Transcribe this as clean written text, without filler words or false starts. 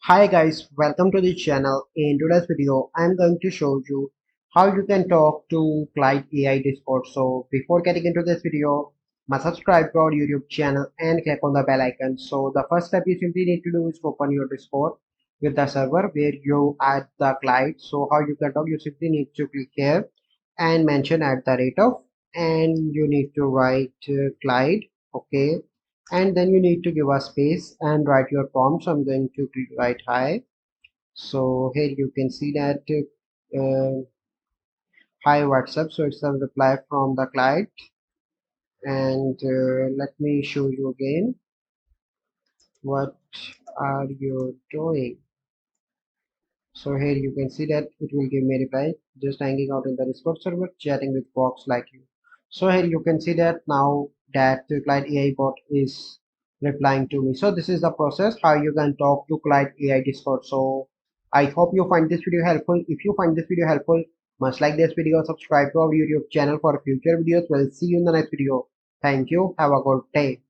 Hi guys, welcome to the channel. In today's video, I'm going to show you how you can talk to Clyde AI Discord. So before getting into this video, must subscribe to our YouTube channel and click on the bell icon. So the first step you simply need to do is open your Discord with the server where you add the Clyde. So how you can talk, you simply need to click here and mention at the rate of, and you need to write Clyde. Okay, and then you need to give a space and write your prompt. So I'm going to write hi. So here you can see that hi WhatsApp. So it's a reply from the client, and let me show you again. What are you doing? So here you can see that it will give me a reply, just hanging out in the Discord server, chatting with folks like you. So here you can see that now that the Clyde AI bot is replying to me. So this is the process how you can talk to Clyde AI Discord. So I hope you find this video helpful. If you find this video helpful, must like this video, subscribe to our YouTube channel for future videos. We'll see you in the next video. Thank you. Have a good day.